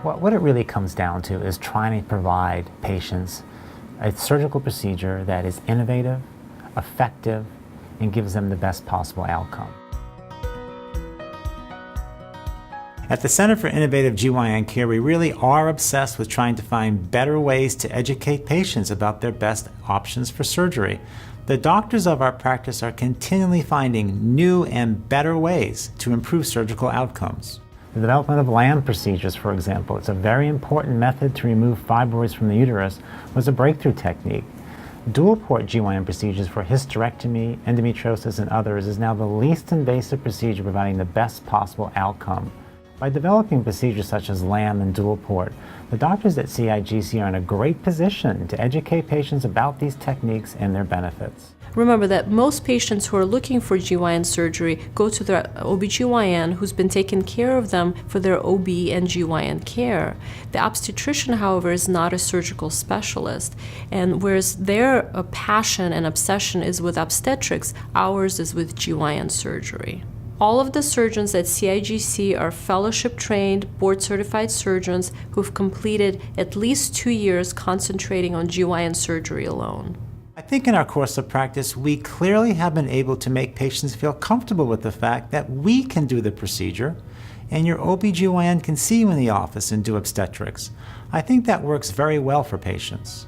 What it really comes down to is trying to provide patients a surgical procedure that is innovative, effective, and gives them the best possible outcome. At the Center for Innovative GYN Care, we really are obsessed with trying to find better ways to educate patients about their best options for surgery. The doctors of our practice are continually finding new and better ways to improve surgical outcomes. The development of Lam procedures, for example, it's a very important method to remove fibroids from the uterus, was a breakthrough technique. DualPortGYN procedures for hysterectomy, endometriosis, and others is now the least invasive procedure providing the best possible outcome. By developing procedures such as Lam and DualPort, the doctors at CIGC are in a great position to educate patients about these techniques and their benefits. Remember that most patients who are looking for GYN surgery go to their OBGYN who's been taking care of them for their OB and GYN care. The obstetrician, however, is not a surgical specialist, and whereas their passion and obsession is with obstetrics, ours is with GYN surgery. All of the surgeons at CIGC are fellowship-trained, board-certified surgeons who've completed at least 2 years concentrating on GYN surgery alone. I think in our course of practice, we clearly have been able to make patients feel comfortable with the fact that we can do the procedure, and your OBGYN can see you in the office and do obstetrics. I think that works very well for patients.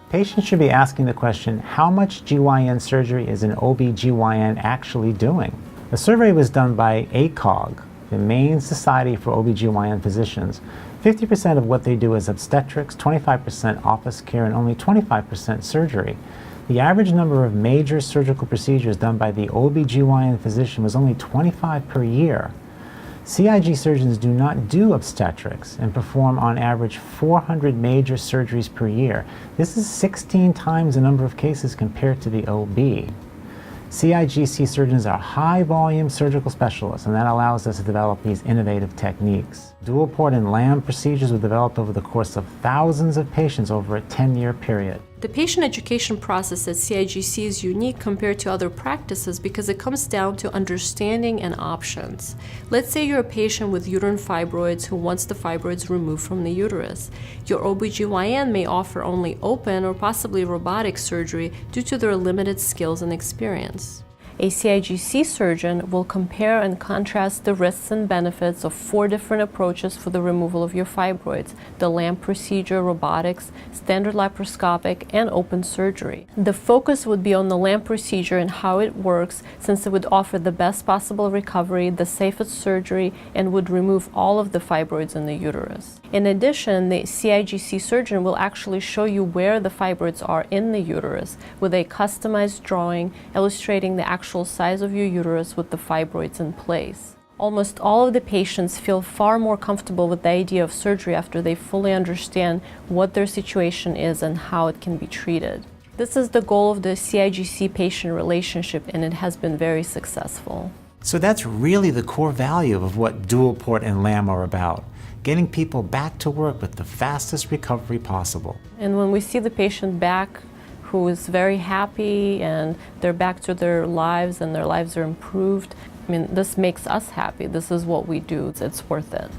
Patients should be asking the question, how much GYN surgery is an OBGYN actually doing? A survey was done by ACOG, the main society for OBGYN physicians. 50% of what they do is obstetrics, 25% office care, and only 25% surgery. The average number of major surgical procedures done by the OBGYN physician was only 25 per year. CIG surgeons do not do obstetrics and perform on average 400 major surgeries per year. This is 16 times the number of cases compared to the OB. CIGC surgeons are high-volume surgical specialists, and that allows us to develop these innovative techniques. DualPort and LAAM procedures were developed over the course of thousands of patients over a 10-year period. The patient education process at CIGC is unique compared to other practices because it comes down to understanding and options. Let's say you're a patient with uterine fibroids who wants the fibroids removed from the uterus. Your OBGYN may offer only open or possibly robotic surgery due to their limited skills and experience. A CIGC surgeon will compare and contrast the risks and benefits of 4 different approaches for the removal of your fibroids: the Lam procedure, robotics, standard laparoscopic, and open surgery. The focus would be on the Lam procedure and how it works, since it would offer the best possible recovery, the safest surgery, and would remove all of the fibroids in the uterus. In addition, the CIGC surgeon will actually show you where the fibroids are in the uterus with a customized drawing illustrating the actual size of your uterus with the fibroids in place. Almost all of the patients feel far more comfortable with the idea of surgery after they fully understand what their situation is and how it can be treated. This is the goal of the CIGC patient relationship, and it has been very successful. So that's really the core value of what DualPort and LAAM are about: getting people back to work with the fastest recovery possible. And when we see the patient back who is very happy and they're back to their lives and their lives are improved, I mean, this makes us happy. This is what we do. It's worth it.